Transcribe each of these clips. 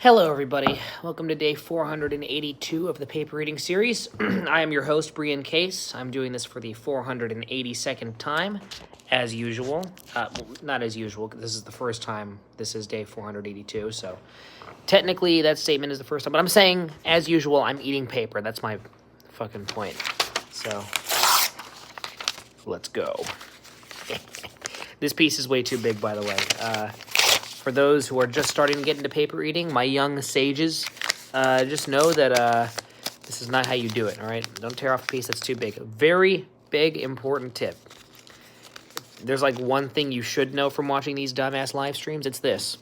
Hello, everybody. Welcome to day 482 of the paper reading series. I am your host, Brian Case. I'm doing this for the 482nd time, as usual. Not as usual, because this is the first time. This is day 482, so technically that statement is the first time. But I'm saying, as usual, I'm eating paper. That's my fucking point. So, let's go. This piece is way too big, by the way. For those who are just starting to get into paper reading, my young sages, just know that this is not how you do it, all right? Don't tear off a piece that's too big. Very big, important tip. There's like one thing you should know from watching these dumbass live streams. It's this.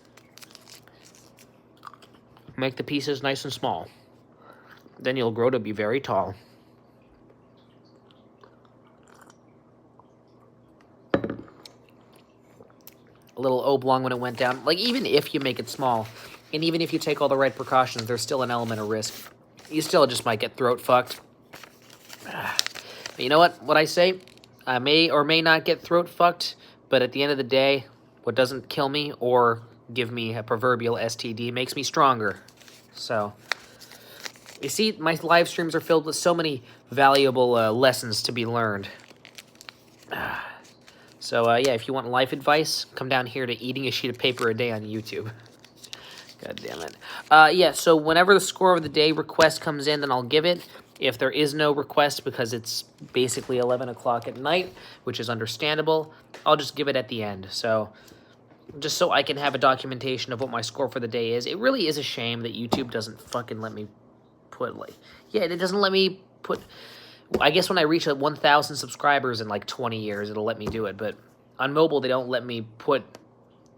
Make the pieces nice and small. Then you'll grow to be very tall. A little oblong when it went down. Like, even if you make it small, and even if you take all the right precautions, there's still an element of risk. You still just might get throat fucked. But you know what I say? I may or may not get throat fucked, but at the end of the day, what doesn't kill me or give me a proverbial STD makes me stronger. So, you see, my live streams are filled with so many valuable lessons to be learned. So, yeah, if you want life advice, come down here to Eating a Sheet of Paper a Day on YouTube. God damn it. Yeah, so whenever the score of the day request comes in, then I'll give it. If there is no request, because it's basically 11 o'clock at night, which is understandable, I'll just give it at the end. So, just so I can have a documentation of what my score for the day is. It really is a shame that YouTube doesn't fucking let me put, like... Yeah, it doesn't let me put... I guess when I reach 1,000 subscribers in like 20 years, it'll let me do it. But on mobile, they don't let me put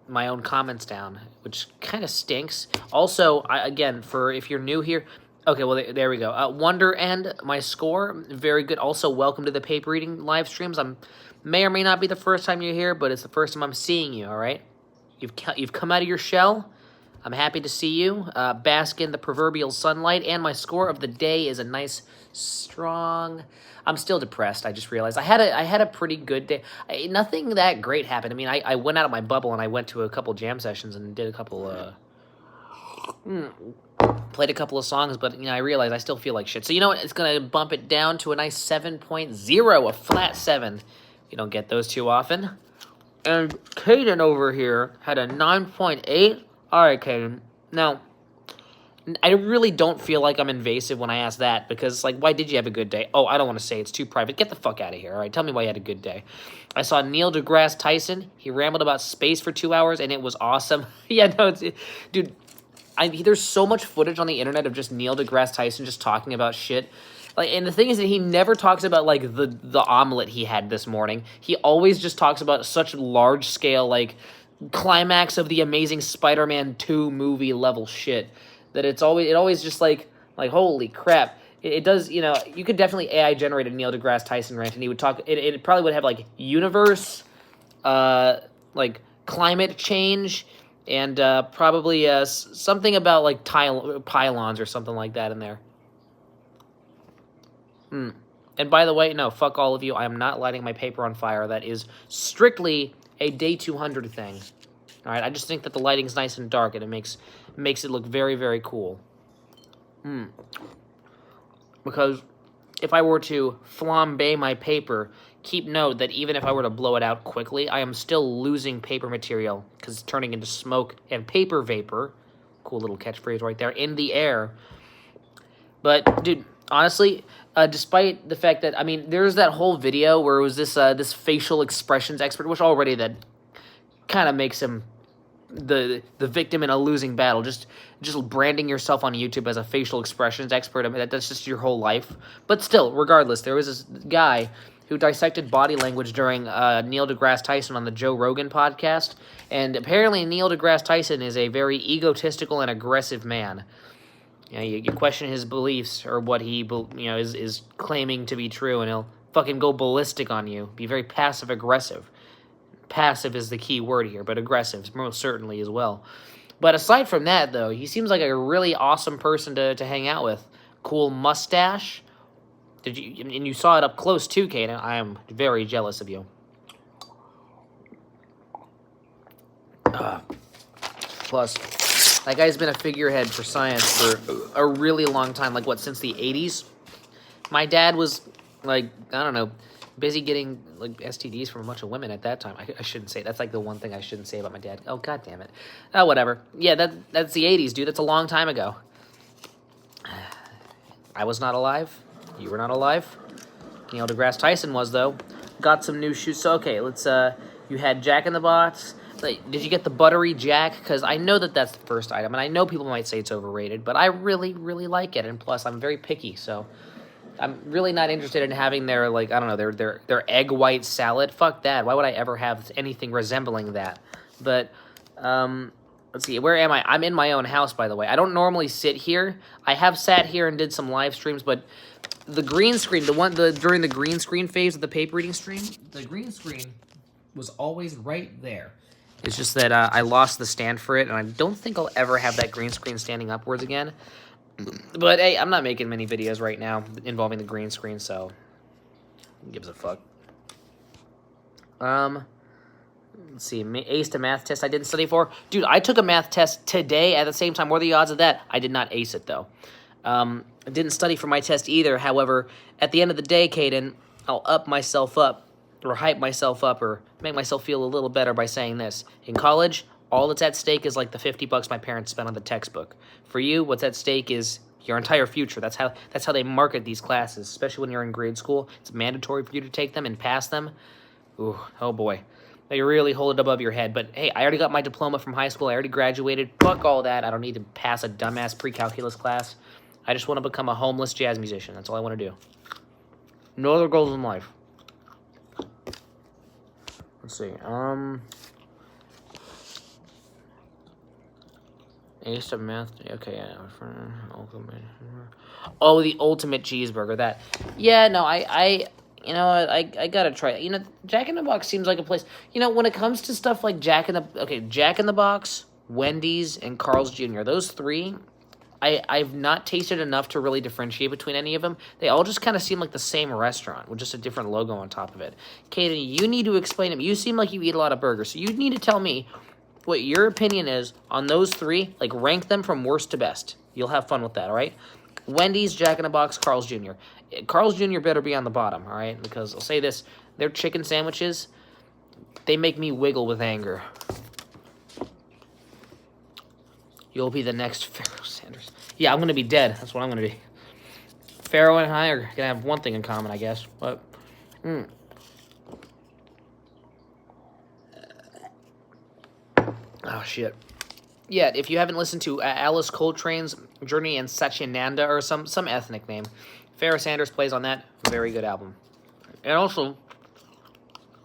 my own comments down, which kind of stinks. Also, again, for if you're new here, okay, well, there we go. Wonder End, my score, very good. Also, welcome to the paper reading live streams. May or may not be the first time you're here, but it's the first time I'm seeing you, all right? You've come out of your shell. I'm happy to see you. Bask in the proverbial sunlight, and my score of the day is a nice, strong... I'm still depressed, I just realized. I had a pretty good day. Nothing that great happened. I mean, I went out of my bubble, and I went to a couple jam sessions and did a couple... played a couple of songs, but, you know, I realized I still feel like shit. So, you know what? It's going to bump it down to a nice 7.0, a flat 7. You don't get those too often. And Caden over here had a 9.8. All right, Caden. Now, I really don't feel like I'm invasive when I ask that, because, like, why did you have a good day? Oh, I don't want to say. It's too private. Get the fuck out of here, all right? Tell me why you had a good day. I saw Neil deGrasse Tyson. He rambled about space for 2 hours, and it was awesome. Yeah, no, dude, there's so much footage on the internet of just Neil deGrasse Tyson just talking about shit. Like, and the thing is that he never talks about, like, the omelet he had this morning. He always just talks about such large-scale, like... climax of the Amazing Spider-Man 2 movie level shit that it always just like holy crap. It does, you know, you could definitely AI generate a Neil deGrasse Tyson rant, and he would talk, it probably would have like universe, like climate change, and probably something about like pylons or something like that in there. And by the way, no, fuck all of you. I am not lighting my paper on fire. That is strictly a day 200 thing. All right, I just think that the lighting's nice and dark, and it makes it look very, very cool. Because if I were to flambe my paper, keep note that even if I were to blow it out quickly, I am still losing paper material because it's turning into smoke and paper vapor. Cool little catchphrase right there, in the air. But, dude, honestly, despite the fact that, I mean, there's that whole video where it was this facial expressions expert, which already that kind of makes him the victim in a losing battle. Just branding yourself on YouTube as a facial expressions expert, I mean, that's just your whole life. But still, regardless, there was this guy who dissected body language during Neil deGrasse Tyson on the Joe Rogan podcast, and apparently Neil deGrasse Tyson is a very egotistical and aggressive man. You know, you question his beliefs or what he, is claiming to be true, and he'll fucking go ballistic on you. Be very passive-aggressive. Passive is the key word here, but aggressive, most certainly as well. But aside from that, though, he seems like a really awesome person to hang out with. Cool mustache. And you saw it up close, too, Kaden. I am very jealous of you. Plus, That guy's been a figurehead for science for a really long time. Like, what, since the 80s? My dad was, like, I don't know, busy getting, like, STDs from a bunch of women at that time. I shouldn't say. That's, like, the one thing I shouldn't say about my dad. Oh, God damn it. Oh, whatever. Yeah, that's the 80s, dude. That's a long time ago. I was not alive. You were not alive. Neil deGrasse Tyson was, though. Got some new shoes. So, okay, let's, you had Jack in the Box. Like, did you get the buttery Jack? Because I know that that's the first item, and I know people might say it's overrated, but I really, really like it. And plus, I'm very picky, so I'm really not interested in having their, like, I don't know, their egg white salad. Fuck that. Why would I ever have anything resembling that? But, let's see, where am I? I'm in my own house, by the way. I don't normally sit here. I have sat here and did some live streams, but the green screen, during the green screen phase of the paper reading stream, the green screen was always right there. It's just that I lost the stand for it, and I don't think I'll ever have that green screen standing upwards again. But, hey, I'm not making many videos right now involving the green screen, so who gives a fuck. Let's see, aced a math test I didn't study for. Dude, I took a math test today at the same time. What are the odds of that? I did not ace it, though. I didn't study for my test either. However, at the end of the day, Caden, I'll up myself up, or hype myself up, or make myself feel a little better by saying this. In college, all that's at stake is like the $50 my parents spent on the textbook. For you, what's at stake is your entire future. That's how they market these classes, especially when you're in grade school. It's mandatory for you to take them and pass them. Ooh, oh boy. They really hold it above your head. But hey, I already got my diploma from high school. I already graduated. Fuck all that. I don't need to pass a dumbass pre-calculus class. I just want to become a homeless jazz musician. That's all I want to do. No other goals in life. Let's see. Ace of math. Okay, yeah. Oh, the ultimate cheeseburger. That. Yeah, no, I you know, I gotta try it. You know, Jack in the Box seems like a place. You know, when it comes to stuff like Jack in the Box, Wendy's, and Carl's Jr. Those three, I've not tasted enough to really differentiate between any of them. They all just kind of seem like the same restaurant with just a different logo on top of it. Kaden, you need to explain them. You seem like you eat a lot of burgers, so you need to tell me what your opinion is on those three. Like, rank them from worst to best. You'll have fun with that, all right? Wendy's, Jack in the Box, Carl's Jr. Carl's Jr. better be on the bottom, all right? Because I'll say this, their chicken sandwiches, they make me wiggle with anger. You'll be the next Pharaoh Sanders. Yeah, I'm going to be dead. That's what I'm going to be. Pharaoh and I are going to have one thing in common, I guess. But, oh, shit. Yeah, if you haven't listened to Alice Coltrane's Journey in Satchiananda, or some ethnic name, Pharaoh Sanders plays on that. Very good album. And also,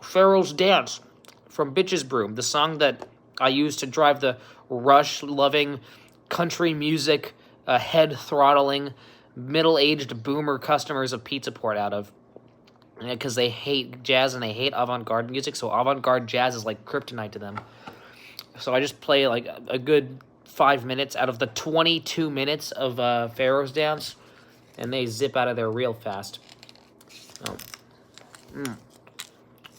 Pharaoh's Dance from Bitches Brew, the song that I used to drive the Rush-loving, country music, head-throttling, middle-aged boomer customers of Pizza Port out of. Because they hate jazz and they hate avant-garde music, so avant-garde jazz is like kryptonite to them. So I just play like a good 5 minutes out of the 22 minutes of Pharaoh's Dance, and they zip out of there real fast. Oh.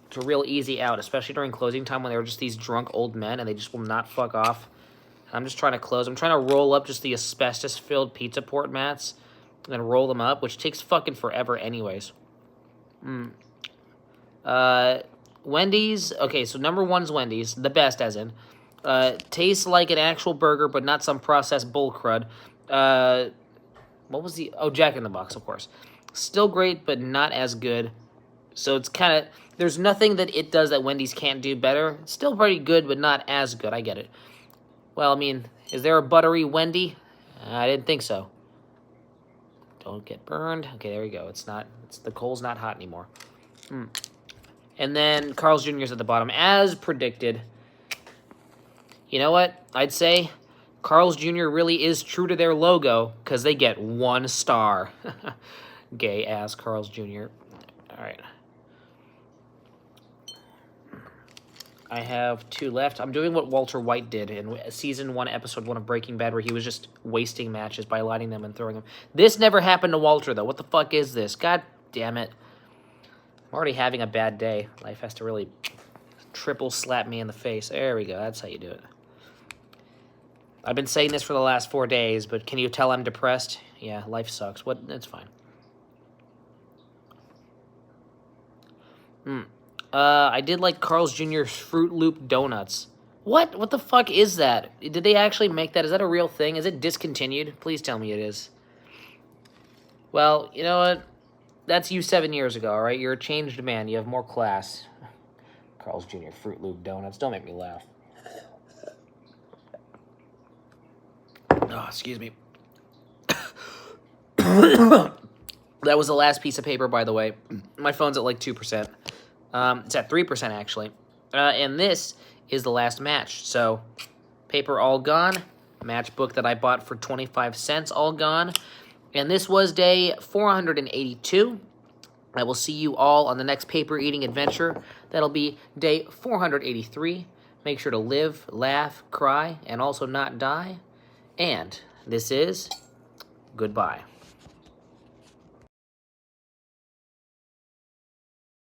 It's a real easy out, especially during closing time when they were just these drunk old men and they just will not fuck off. I'm just trying to close. I'm trying to roll up just the asbestos-filled Pizza Port mats and then roll them up, which takes fucking forever anyways. Wendy's. Okay, so number one's Wendy's. The best, as in. Tastes like an actual burger, but not some processed bull crud. What was the... Oh, Jack in the Box, of course. Still great, but not as good. So it's kind of... There's nothing that it does that Wendy's can't do better. It's still pretty good, but not as good. I get it. Well, I mean, is there a buttery Wendy? I didn't think so. Don't get burned. Okay, there we go. It's not... the coal's not hot anymore. And then Carl's Jr. is at the bottom, as predicted. You know what? I'd say Carl's Jr. really is true to their logo because they get 1 star. Gay-ass Carl's Jr. All right. I have 2 left. I'm doing what Walter White did in Season 1, Episode 1 of Breaking Bad, where he was just wasting matches by lighting them and throwing them. This never happened to Walter, though. What the fuck is this? God damn it. I'm already having a bad day. Life has to really triple slap me in the face. There we go. That's how you do it. I've been saying this for the last 4 days, but can you tell I'm depressed? Yeah, life sucks. What? It's fine. I did like Carl's Jr. Fruit Loop Donuts. What? What the fuck is that? Did they actually make that? Is that a real thing? Is it discontinued? Please tell me it is. Well, you know what? That's you 7 years ago, all right? You're a changed man. You have more class. Carl's Jr. Fruit Loop Donuts. Don't make me laugh. Oh, excuse me. That was the last piece of paper, by the way. My phone's at like 2%. It's at 3%, actually. And this is the last match. So, paper all gone. Matchbook that I bought for 25 cents all gone. And this was day 482. I will see you all on the next paper eating adventure. That'll be day 483. Make sure to live, laugh, cry, and also not die. And this is goodbye.